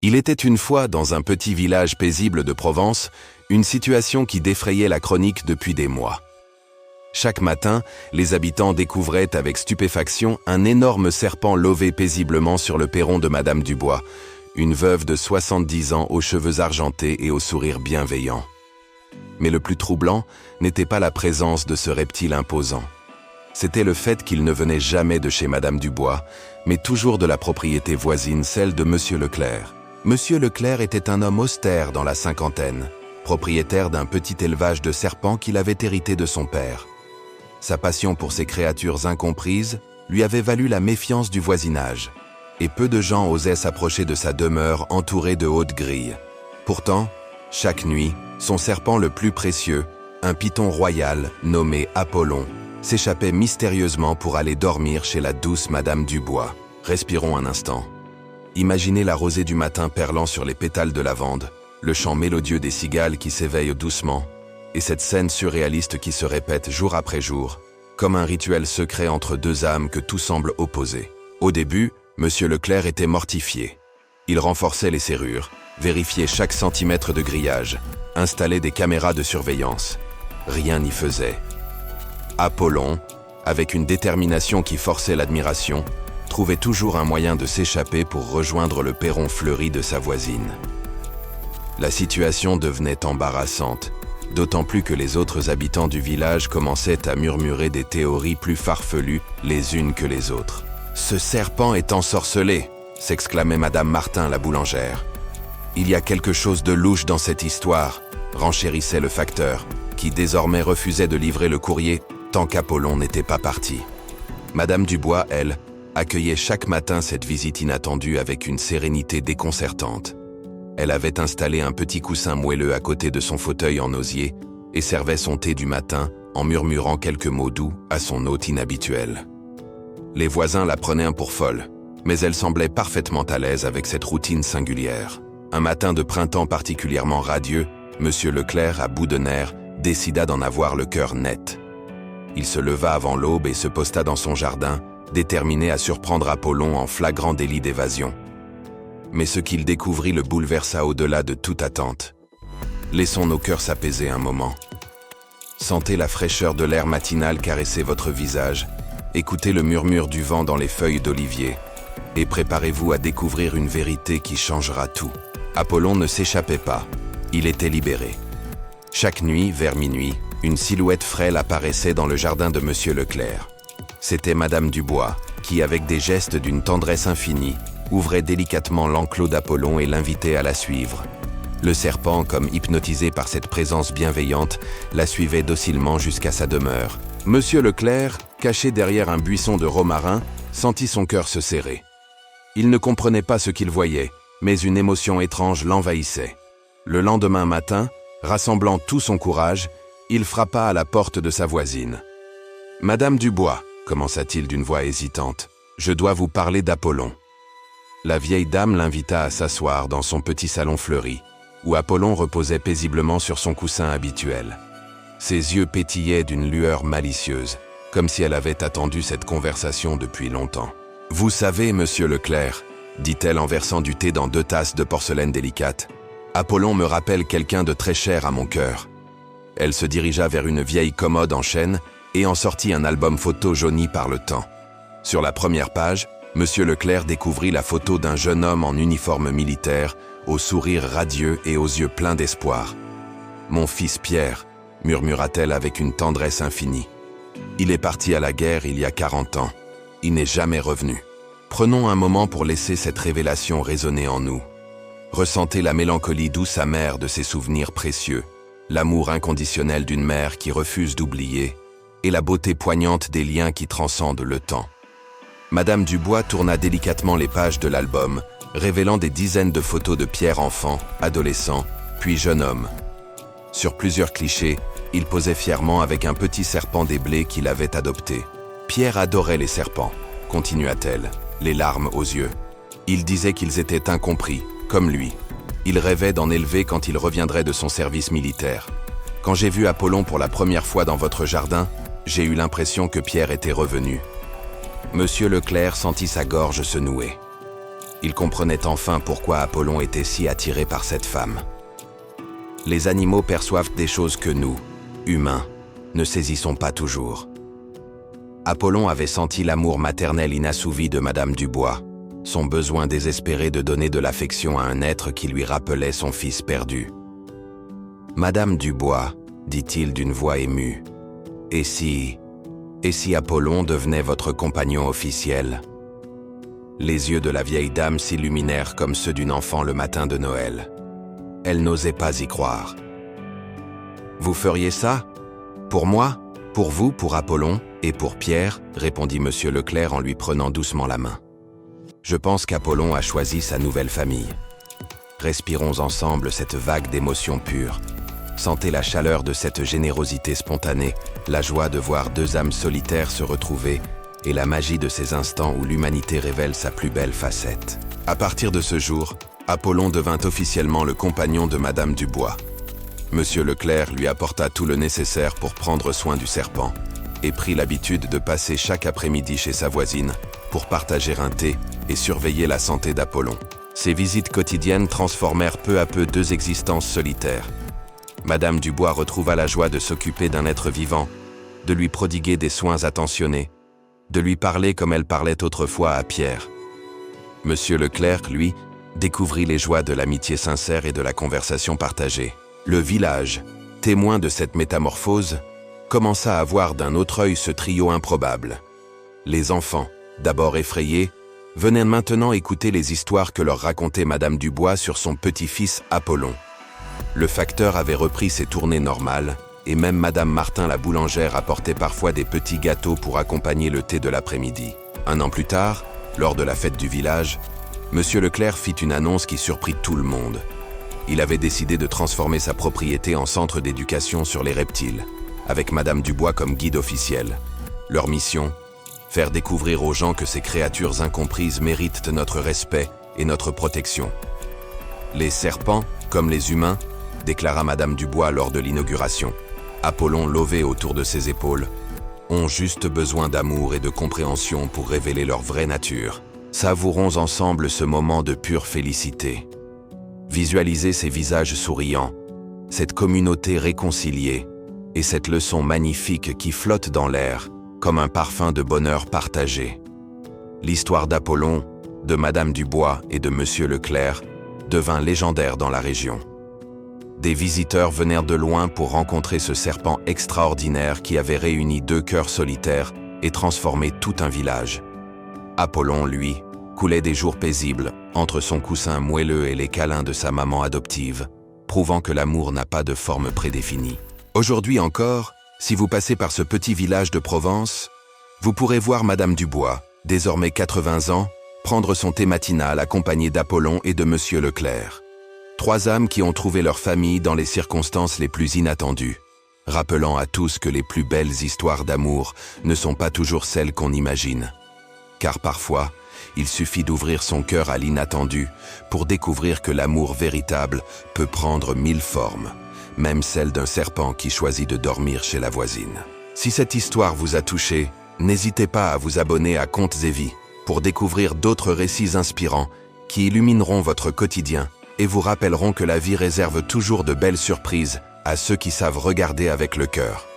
Il était une fois, dans un petit village paisible de Provence, une situation qui défrayait la chronique depuis des mois. Chaque matin, les habitants découvraient avec stupéfaction un énorme serpent lové paisiblement sur le perron de Madame Dubois, une veuve de 70 ans aux cheveux argentés et au sourire bienveillant. Mais le plus troublant n'était pas la présence de ce reptile imposant. C'était le fait qu'il ne venait jamais de chez Madame Dubois, mais toujours de la propriété voisine, celle de Monsieur Leclerc. Monsieur Leclerc était un homme austère dans la cinquantaine, propriétaire d'un petit élevage de serpents qu'il avait hérité de son père. Sa passion pour ces créatures incomprises lui avait valu la méfiance du voisinage, et peu de gens osaient s'approcher de sa demeure entourée de hautes grilles. Pourtant, chaque nuit, son serpent le plus précieux, un python royal nommé Apollon, s'échappait mystérieusement pour aller dormir chez la douce Madame Dubois. Respirons un instant. Imaginez la rosée du matin perlant sur les pétales de lavande, le chant mélodieux des cigales qui s'éveillent doucement, et cette scène surréaliste qui se répète jour après jour, comme un rituel secret entre deux âmes que tout semble opposer. Au début, Monsieur Leclerc était mortifié. Il renforçait les serrures, vérifiait chaque centimètre de grillage, installait des caméras de surveillance. Rien n'y faisait. Apollon, avec une détermination qui forçait l'admiration, trouvait toujours un moyen de s'échapper pour rejoindre le perron fleuri de sa voisine. La situation devenait embarrassante, d'autant plus que les autres habitants du village commençaient à murmurer des théories plus farfelues les unes que les autres. « Ce serpent est ensorcelé !» s'exclamait Madame Martin, la boulangère. « Il y a quelque chose de louche dans cette histoire !» renchérissait le facteur, qui désormais refusait de livrer le courrier tant qu'Apollon n'était pas parti. Madame Dubois, elle, accueillait chaque matin cette visite inattendue avec une sérénité déconcertante. Elle avait installé un petit coussin moelleux à côté de son fauteuil en osier et servait son thé du matin en murmurant quelques mots doux à son hôte inhabituel. Les voisins la prenaient pour folle, mais elle semblait parfaitement à l'aise avec cette routine singulière. Un matin de printemps particulièrement radieux, Monsieur Leclerc, à bout de nerfs, décida d'en avoir le cœur net. Il se leva avant l'aube et se posta dans son jardin, déterminé à surprendre Apollon en flagrant délit d'évasion. Mais ce qu'il découvrit le bouleversa au-delà de toute attente. Laissons nos cœurs s'apaiser un moment. Sentez la fraîcheur de l'air matinal caresser votre visage, écoutez le murmure du vent dans les feuilles d'olivier, et préparez-vous à découvrir une vérité qui changera tout. Apollon ne s'échappait pas, il était libéré. Chaque nuit, vers minuit, une silhouette frêle apparaissait dans le jardin de Monsieur Leclerc. C'était Madame Dubois, qui, avec des gestes d'une tendresse infinie, ouvrait délicatement l'enclos d'Apollon et l'invitait à la suivre. Le serpent, comme hypnotisé par cette présence bienveillante, la suivait docilement jusqu'à sa demeure. Monsieur Leclerc, caché derrière un buisson de romarin, sentit son cœur se serrer. Il ne comprenait pas ce qu'il voyait, mais une émotion étrange l'envahissait. Le lendemain matin, rassemblant tout son courage, il frappa à la porte de sa voisine. « Madame Dubois », commença-t-il d'une voix hésitante, « je dois vous parler d'Apollon. » La vieille dame l'invita à s'asseoir dans son petit salon fleuri, où Apollon reposait paisiblement sur son coussin habituel. Ses yeux pétillaient d'une lueur malicieuse, comme si elle avait attendu cette conversation depuis longtemps. « Vous savez, Monsieur Leclerc, dit-elle en versant du thé dans 2 tasses de porcelaine délicate, Apollon me rappelle quelqu'un de très cher à mon cœur. » Elle se dirigea vers une vieille commode en chêne et en sortit un album photo jauni par le temps. Sur la première page, Monsieur Leclerc découvrit la photo d'un jeune homme en uniforme militaire, au sourire radieux et aux yeux pleins d'espoir. « Mon fils Pierre », murmura-t-elle avec une tendresse infinie. « Il est parti à la guerre il y a 40 ans. Il n'est jamais revenu. » Prenons un moment pour laisser cette révélation résonner en nous. Ressentez la mélancolie douce amère de ces souvenirs précieux, l'amour inconditionnel d'une mère qui refuse d'oublier, et la beauté poignante des liens qui transcendent le temps. Madame Dubois tourna délicatement les pages de l'album, révélant des dizaines de photos de Pierre enfant, adolescent, puis jeune homme. Sur plusieurs clichés, il posait fièrement avec un petit serpent des blés qu'il avait adopté. Pierre adorait les serpents, continua-t-elle, les larmes aux yeux. Il disait qu'ils étaient incompris, comme lui. Il rêvait d'en élever quand il reviendrait de son service militaire. Quand j'ai vu Apollon pour la première fois dans votre jardin, j'ai eu l'impression que Pierre était revenu. Monsieur Leclerc sentit sa gorge se nouer. Il comprenait enfin pourquoi Apollon était si attiré par cette femme. Les animaux perçoivent des choses que nous, humains, ne saisissons pas toujours. Apollon avait senti l'amour maternel inassouvi de Madame Dubois, son besoin désespéré de donner de l'affection à un être qui lui rappelait son fils perdu. « Madame Dubois, dit-il d'une voix émue, et si Apollon devenait votre compagnon officiel ?» Les yeux de la vieille dame s'illuminèrent comme ceux d'une enfant le matin de Noël. Elle n'osait pas y croire. « Vous feriez ça? Pour moi? Pour vous, pour Apollon et pour Pierre ?» répondit Monsieur Leclerc en lui prenant doucement la main. « Je pense qu'Apollon a choisi sa nouvelle famille. Respirons ensemble cette vague d'émotions pures. Sentez la chaleur de cette générosité spontanée, la joie de voir deux âmes solitaires se retrouver et la magie de ces instants où l'humanité révèle sa plus belle facette. » À partir de ce jour, Apollon devint officiellement le compagnon de Madame Dubois. Monsieur Leclerc lui apporta tout le nécessaire pour prendre soin du serpent et prit l'habitude de passer chaque après-midi chez sa voisine pour partager un thé et surveiller la santé d'Apollon. Ces visites quotidiennes transformèrent peu à peu deux existences solitaires. Madame Dubois retrouva la joie de s'occuper d'un être vivant, de lui prodiguer des soins attentionnés, de lui parler comme elle parlait autrefois à Pierre. Monsieur Leclerc, lui, découvrit les joies de l'amitié sincère et de la conversation partagée. Le village, témoin de cette métamorphose, commença à voir d'un autre œil ce trio improbable. Les enfants, d'abord effrayés, venaient maintenant écouter les histoires que leur racontait Madame Dubois sur son petit-fils Apollon. Le facteur avait repris ses tournées normales, et même Madame Martin la boulangère apportait parfois des petits gâteaux pour accompagner le thé de l'après-midi. Un an plus tard, lors de la fête du village, Monsieur Leclerc fit une annonce qui surprit tout le monde. Il avait décidé de transformer sa propriété en centre d'éducation sur les reptiles, avec Madame Dubois comme guide officiel. Leur mission, faire découvrir aux gens que ces créatures incomprises méritent notre respect et notre protection. Les serpents, comme les humains, déclara Madame Dubois lors de l'inauguration, Apollon lové autour de ses épaules, ont juste besoin d'amour et de compréhension pour révéler leur vraie nature. Savourons ensemble ce moment de pure félicité. Visualisez ces visages souriants, cette communauté réconciliée et cette leçon magnifique qui flotte dans l'air comme un parfum de bonheur partagé. L'histoire d'Apollon, de Madame Dubois et de Monsieur Leclerc devint légendaire dans la région. Des visiteurs venèrent de loin pour rencontrer ce serpent extraordinaire qui avait réuni deux cœurs solitaires et transformé tout un village. Apollon, lui, coulait des jours paisibles entre son coussin moelleux et les câlins de sa maman adoptive, prouvant que l'amour n'a pas de forme prédéfinie. Aujourd'hui encore, si vous passez par ce petit village de Provence, vous pourrez voir Madame Dubois, désormais 80 ans, prendre son thé matinal accompagné d'Apollon et de Monsieur Leclerc. Trois âmes qui ont trouvé leur famille dans les circonstances les plus inattendues, rappelant à tous que les plus belles histoires d'amour ne sont pas toujours celles qu'on imagine. Car parfois, il suffit d'ouvrir son cœur à l'inattendu pour découvrir que l'amour véritable peut prendre 1000 formes, même celle d'un serpent qui choisit de dormir chez la voisine. Si cette histoire vous a touché, n'hésitez pas à vous abonner à Contes et Vies pour découvrir d'autres récits inspirants qui illumineront votre quotidien et vous rappelleront que la vie réserve toujours de belles surprises à ceux qui savent regarder avec le cœur.